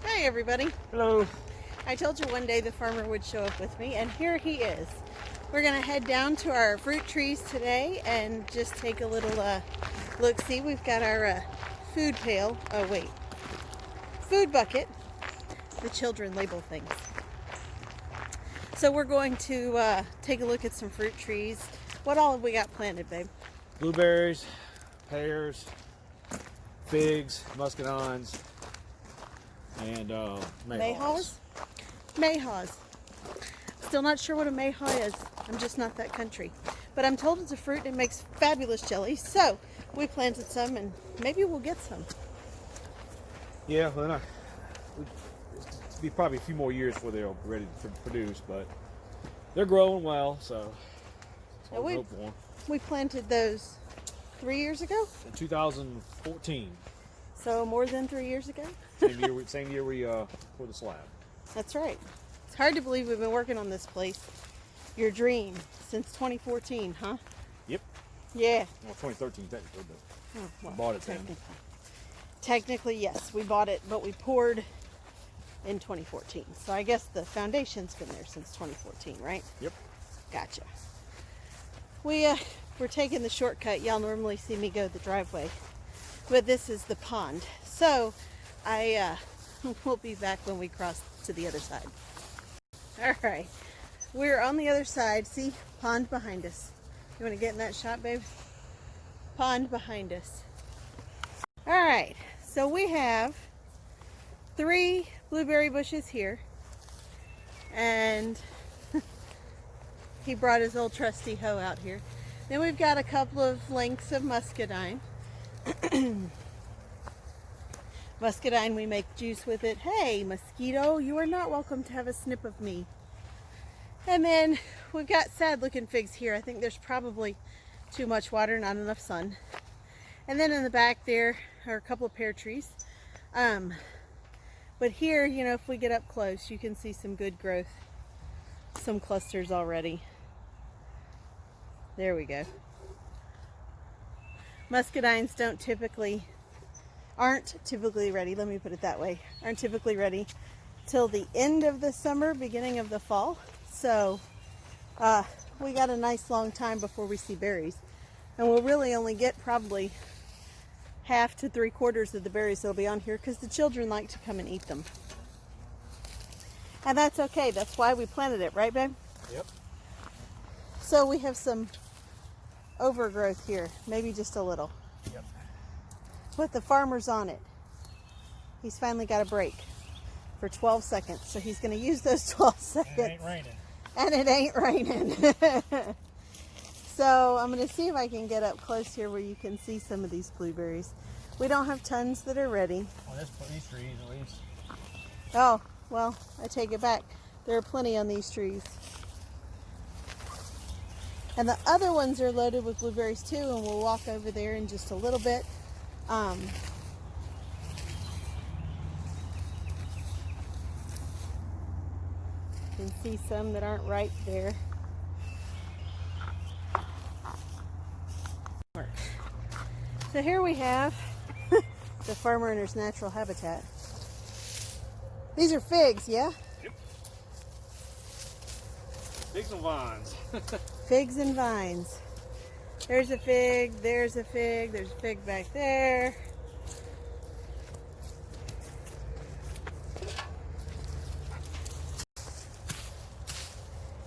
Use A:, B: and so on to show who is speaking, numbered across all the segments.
A: Hi everybody.
B: Hello.
A: I told you one day the farmer would show up with me, and here he is. We're gonna head down to our fruit trees today and just take a little look. See, we've got our food pail. Oh wait, food bucket. The children label things. So we're going to take a look at some fruit trees. What all have we got planted, babe?
B: Blueberries, pears, figs, muscadines, and mayhaws.
A: Mayhaws. Still not sure what a mayhaw is. I'm just not that country. But I'm told it's a fruit and it makes fabulous jelly. So we planted some and maybe we'll get some.
B: Yeah, well, it'll be probably a few more years before they're ready to produce, but they're growing well, so that's all we hope for.
A: We planted those 3 years ago?
B: In 2014.
A: So more than 3 years ago?
B: Same year we poured the slab.
A: That's right. It's hard to believe we've been working on this place, your dream, since 2014, huh?
B: Yep.
A: Yeah.
B: Well, 2013 technically, but
A: well,
B: we bought it then.
A: Technically, yes, we bought it, but we poured in 2014. So I guess the foundation's been there since 2014, right?
B: Yep.
A: Gotcha. We're taking the shortcut. Y'all normally see me go the driveway, but this is the pond. So we'll be back when we cross to the other side. All right, we're on the other side. See, pond behind us. You want to get in that shot, babe? Pond behind us. All right, so we have 3 blueberry bushes here, and he brought his old trusty hoe out here. Then we've got a couple of lengths of muscadine. Muscadine, we make juice with it. Hey, mosquito, you are not welcome to have a snip of me. And then we've got sad looking figs here. I think there's probably too much water, not enough sun. And then in the back there are a couple of pear trees. But here, you know, if we get up close, you can see some good growth. Some clusters already. There we go. Muscadines aren't typically ready, let me put it that way, aren't typically ready till the end of the summer, beginning of the fall. So we got a nice long time before we see berries. And we'll really only get probably half to 3/4 of the berries that'll be on here because the children like to come and eat them. And that's okay, that's why we planted it, right babe?
B: Yep.
A: So we have some overgrowth here, maybe just a little.
B: Yep.
A: But the farmer's on it. He's finally got a break for 12 seconds. So he's going to use those 12 seconds.
B: And it ain't raining.
A: And it ain't raining. So I'm going to see if I can get up close here where you can see some of these blueberries. We don't have tons that are ready.
B: Well, these trees at least.
A: Oh, well, I take it back. There are plenty on these trees. And the other ones are loaded with blueberries too, and we'll walk over there in just a little bit. You can see some that aren't ripe there. So here we have the farmer in his natural habitat. These are figs, yeah?
B: Yep. Figs and vines.
A: Figs and vines. There's a fig, there's a fig, there's a fig back there.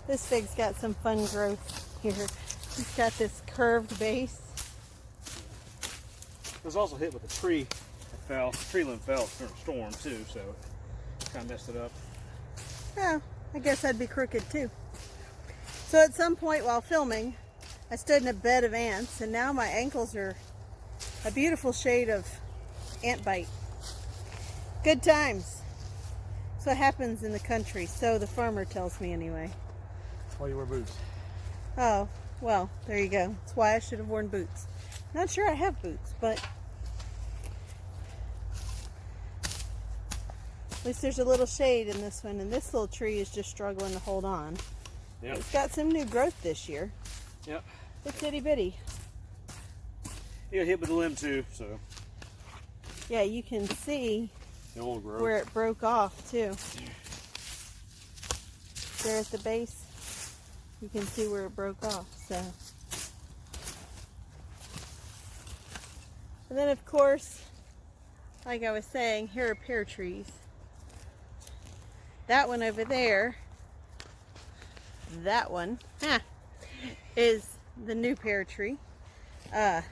A: This fig's got some fun growth here. It's got this curved base.
B: It was also hit with a tree that fell. The tree limb fell during a storm too, so it kind of messed it up.
A: Oh, I guess I'd be crooked too. So at some point while filming, I stood in a bed of ants, and now my ankles are a beautiful shade of ant bite. Good times. So it happens in the country, so the farmer tells me anyway.
B: That's why you wear boots.
A: Oh, well, there you go. That's why I should have worn boots. Not sure I have boots, but at least there's a little shade in this one, and this little tree is just struggling to hold on.
B: Yep.
A: It's got some new growth this year.
B: Yep.
A: It's itty bitty.
B: He got hit with the limb too, so.
A: Yeah, you can see
B: It won't grow.
A: where it broke off too. There at the base, you can see where it broke off. So, and then of course, like I was saying, here are pear trees. That one over there, that one, is the new pear tree. The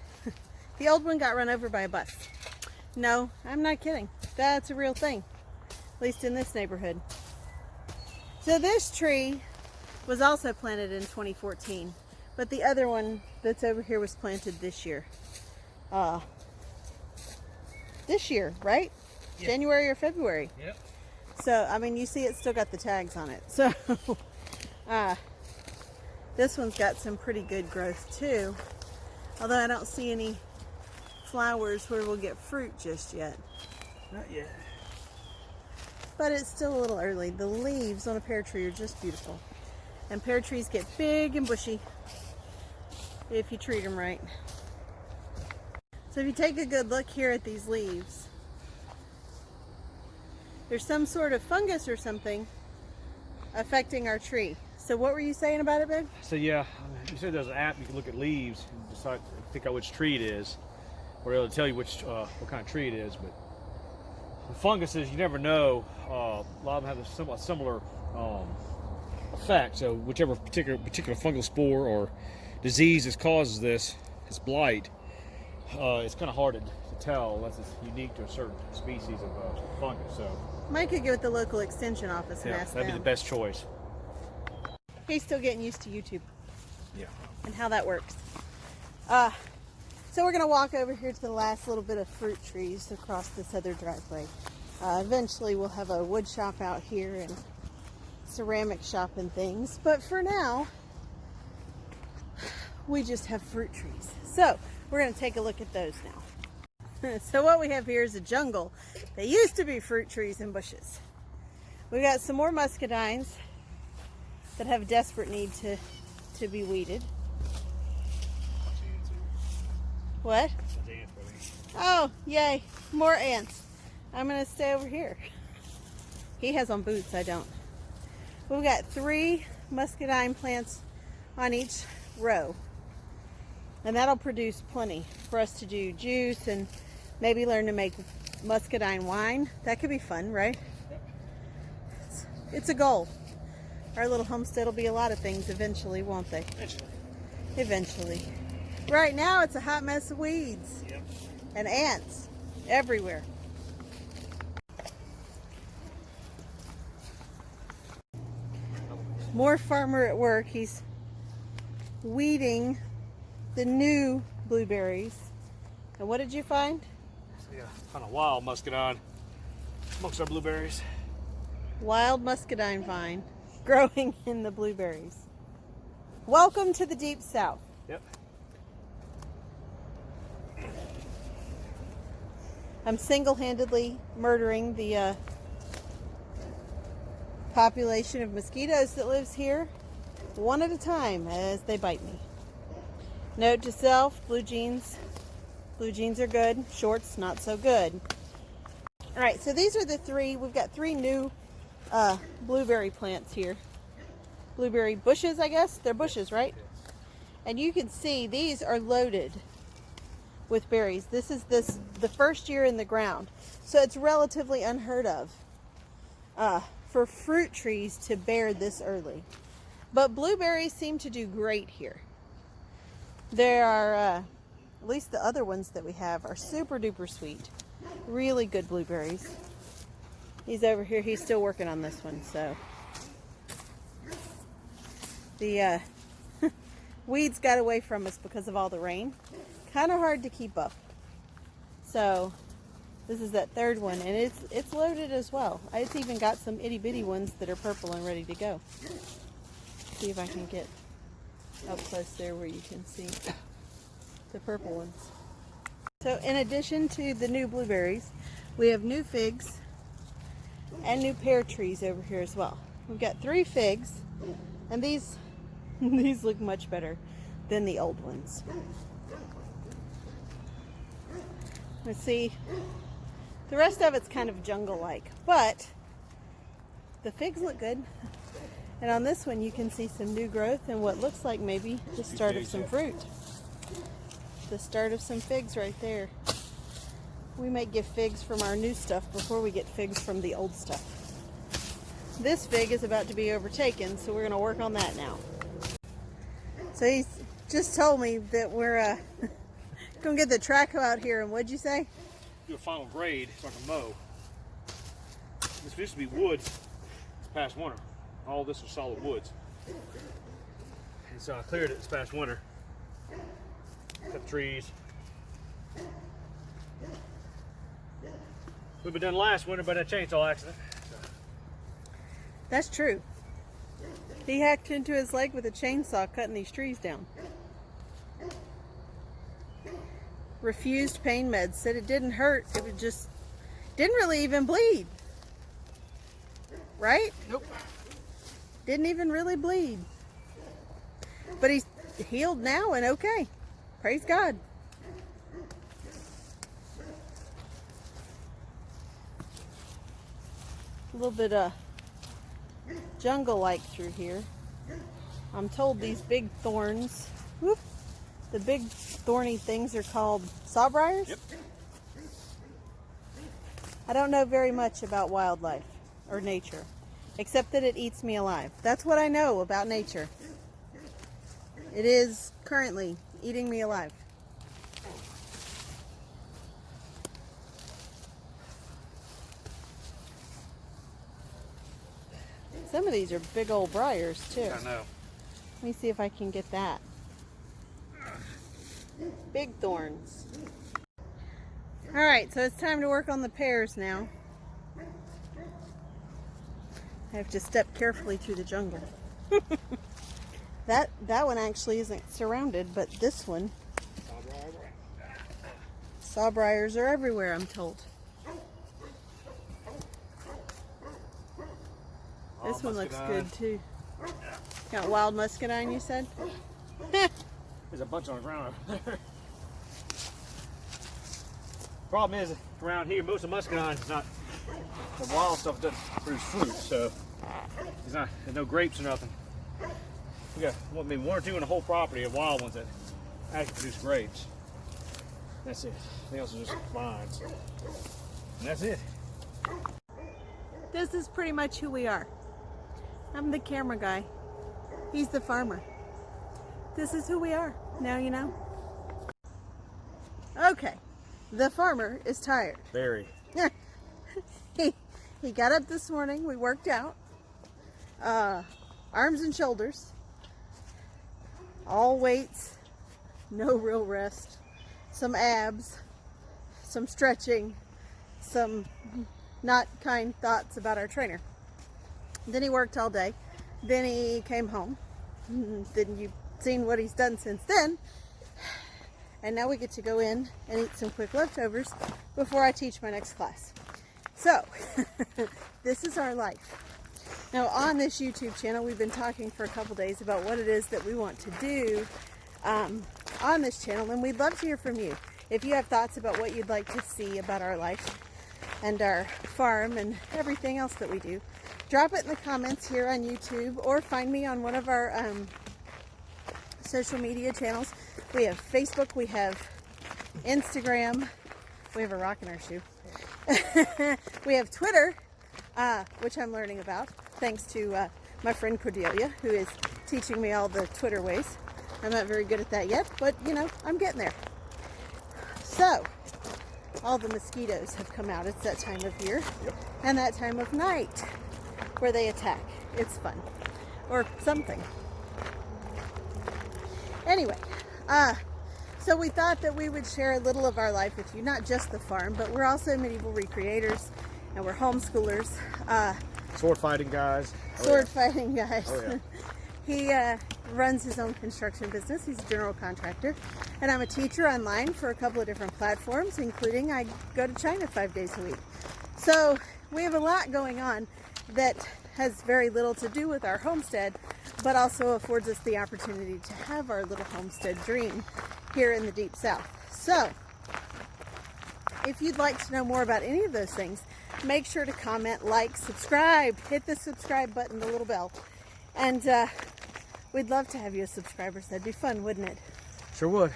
A: old one got run over by a bus. No, I'm not kidding. That's a real thing, at least in this neighborhood. So this tree was also planted in 2014, but the other one that's over here was planted this year. This year, right? Yep. January or February.
B: Yep.
A: So, I mean, you see it still got the tags on it. So, this one's got some pretty good growth too. Although I don't see any flowers where we'll get fruit just yet.
B: Not yet.
A: But it's still a little early. The leaves on a pear tree are just beautiful. And pear trees get big and bushy if you treat them right. So if you take a good look here at these leaves, there's some sort of fungus or something affecting our tree. So what were you saying about it, babe?
B: So yeah, you said there's an app you can look at leaves and decide, pick out which tree it is, or it'll tell you which what kind of tree it is. But the funguses, you never know. A lot of them have a similar effect. So whichever particular fungal spore or disease that causes this blight, it's kind of hard to tell unless it's unique to a certain species of fungus. So
A: Mike could go with the local extension office and ask them.
B: that'd be the best choice.
A: He's still getting used to YouTube.
B: Yeah.
A: And how that works. So we're going to walk over here to the last little bit of fruit trees across this other driveway. Eventually we'll have a wood shop out here and ceramic shop and things. But for now, we just have fruit trees. So we're going to take a look at those now. So what we have here is a jungle. They used to be fruit trees and bushes. We got some more muscadines that have desperate need to be weeded. What? Oh, yay. More ants. I'm going to stay over here. He has on boots, I don't. We've got 3 muscadine plants on each row. And that'll produce plenty for us to do juice and maybe learn to make muscadine wine. That could be fun, right? It's a goal. Our little homestead will be a lot of things eventually, won't they? Eventually. Right now, it's a hot mess of weeds.
B: Yep.
A: And ants everywhere. More farmer at work. He's weeding the new blueberries. And what did you find?
B: Yeah, kind of wild muscadine amongst our blueberries.
A: Wild muscadine vine growing in the blueberries. Welcome to the Deep South.
B: Yep.
A: I'm single-handedly murdering the population of mosquitoes that lives here, one at a time as they bite me. Note to self, blue jeans. Blue jeans are good, shorts not so good. All right, so these are the 3. We've got 3 new blueberry plants here. Blueberry bushes, I guess. They're bushes, right? And you can see these are loaded with berries. This is the first year in the ground. So it's relatively unheard of for fruit trees to bear this early. But blueberries seem to do great here. There are, at least the other ones that we have are super duper sweet. Really good blueberries. He's over here, he's still working on this one, so. The weeds got away from us because of all the rain. Kind of hard to keep up. So this is that 3rd one, and it's loaded as well. It's even got some itty bitty ones that are purple and ready to go. See if I can get up close there where you can see the purple ones. So in addition to the new blueberries, we have new figs and new pear trees over here as well. We've got 3 figs, and these look much better than the old ones. Let's see. The rest of it's kind of jungle-like, but the figs look good. And on this one, you can see some new growth and what looks like maybe the start of some fruit. The start of some figs right there. We might get figs from our new stuff before we get figs from the old stuff. This fig is about to be overtaken, so we're going to work on that now. So he's just told me that we're going to get the track out here, and what'd you say?
B: Do a final grade so I can mow. This used to be woods this past winter. All this was solid woods. And so I cleared it this past winter. Cut the trees. We've been done last winter by that chainsaw accident.
A: That's true. He hacked into his leg with a chainsaw cutting these trees down. Refused pain meds, said it didn't hurt, it would just didn't really even bleed. Right?
B: Nope.
A: Didn't even really bleed. But he's healed now and okay. Praise God. A little bit of jungle-like through here. I'm told these big thorns, whoop, the big thorny things are called sawbriars.
B: Yep.
A: I don't know very much about wildlife or nature, except that it eats me alive. That's what I know about nature. It is currently eating me alive. Some of these are big old briars too.
B: I know.
A: Let me see if I can get that. Big thorns. All right, so it's time to work on the pears now. I have to step carefully through the jungle. That one actually isn't surrounded, but this one. Sawbriars are everywhere, I'm told. This one looks good too. Got wild muscadine, you said?
B: There's a bunch on the ground over there. Problem is, around here, most of muscadine is not, the wild stuff doesn't produce fruit, so there's no grapes or nothing. We got maybe one or two in the whole property of wild ones that actually produce grapes. That's it. Everything else is just vines. And that's it.
A: This is pretty much who we are. I'm the camera guy. He's the farmer. This is who we are. Now you know. Okay. The farmer is tired.
B: Very.
A: He got up this morning. We worked out. Arms and shoulders. All weights. No real rest. Some abs. Some stretching. Some not kind thoughts about our trainer. Then he worked all day. Then he came home. Then you've seen what he's done since then. And now we get to go in and eat some quick leftovers before I teach my next class. So, this is our life. Now on this YouTube channel, we've been talking for a couple days about what it is that we want to do on this channel, and we'd love to hear from you. If you have thoughts about what you'd like to see about our life and our farm and everything else that we do, drop it in the comments here on YouTube, or find me on one of our social media channels. We have Facebook, we have Instagram, we have a rock in our shoe. We have Twitter, which I'm learning about, thanks to my friend Cordelia, who is teaching me all the Twitter ways. I'm not very good at that yet, but you know, I'm getting there. So, all the mosquitoes have come out. It's that time of year, and that time of night where they attack. It's fun, or something. Anyway, so we thought that we would share a little of our life with you, not just the farm, but we're also medieval recreators, and we're homeschoolers.
B: Sword fighting guys.
A: Sword fighting guys.
B: Oh, yeah.
A: He runs his own construction business. He's a general contractor. And I'm a teacher online for a couple of different platforms, including I go to China 5 days a week. So we have a lot going on that has very little to do with our homestead, but also affords us the opportunity to have our little homestead dream here in the Deep South. So if you'd like to know more about any of those things, make sure to comment, like, subscribe, hit the subscribe button, the little bell. And we'd love to have you as subscribers. That'd be fun, wouldn't it?
B: Sure would.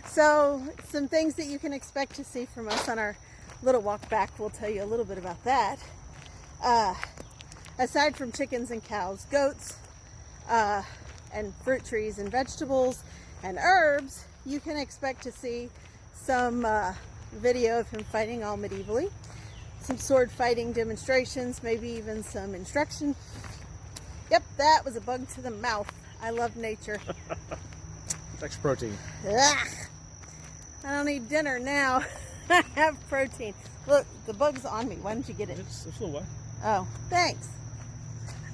A: So some things that you can expect to see from us on our little walk back, we'll tell you a little bit about that. Aside from chickens and cows, goats, and fruit trees and vegetables and herbs, you can expect to see some video of him fighting all medievally, some sword fighting demonstrations, maybe even some instruction. Yep, that was a bug to the mouth. I love nature.
B: Extra protein.
A: Ugh. I don't need dinner now. I have protein. Look, the bug's on me. Why don't you get it?
B: It's a little way.
A: Oh, thanks.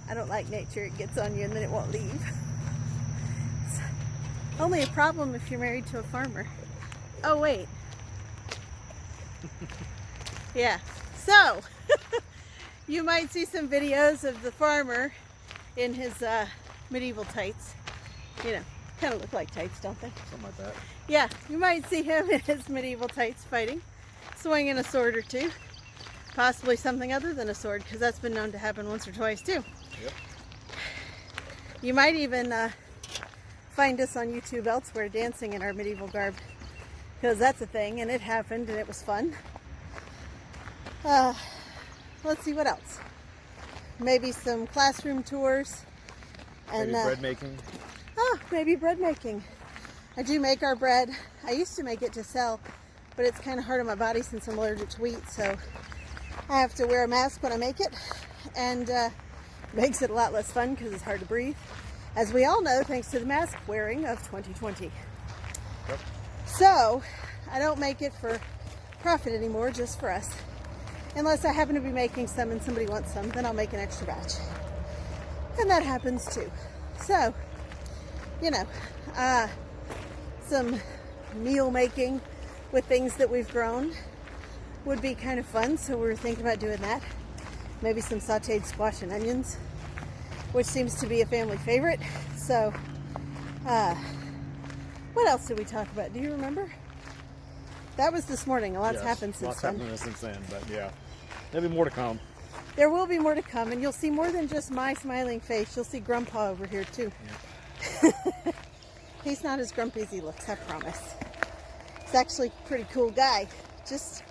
A: I don't like nature. It gets on you and then it won't leave. It's only a problem if you're married to a farmer. Oh, wait. Yeah. So, you might see some videos of the farmer in his medieval tights. You know, kind of look like tights, don't they?
B: Something like that.
A: Yeah, you might see him in his medieval tights fighting, swinging a sword or two. Possibly something other than a sword, because that's been known to happen once or twice too.
B: Yep.
A: You might even find us on YouTube elsewhere dancing in our medieval garb, because that's a thing, and it happened, and it was fun. Let's see what else. Maybe some classroom tours. And,
B: Maybe bread making.
A: Oh, maybe bread making. I do make our bread. I used to make it to sell, but it's kind of hard on my body since I'm allergic to wheat, so I have to wear a mask when I make it, and makes it a lot less fun because it's hard to breathe, as we all know, thanks to the mask wearing of 2020.
B: Yep.
A: So I don't make it for profit anymore, just for us. Unless I happen to be making some and somebody wants some, then I'll make an extra batch. And that happens too. So, you know, some meal making with things that we've grown would be kind of fun, so we were thinking about doing that. Maybe some sauteed squash and onions, which seems to be a family favorite. So, what else did we talk about? Do you remember? That was this morning. A lot's happened since
B: Lots
A: then.
B: happened since then, but yeah. There'll be more to come.
A: There will be more to come, and you'll see more than just my smiling face. You'll see Grandpa over here, too.
B: Yep.
A: He's not as grumpy as he looks, I promise. He's actually a pretty cool guy. Just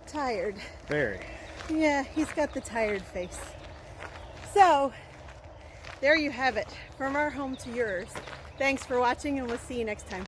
A: tired.
B: Very.
A: Yeah, he's got the tired face. So, there you have it. From our home to yours. Thanks for watching, and we'll see you next time.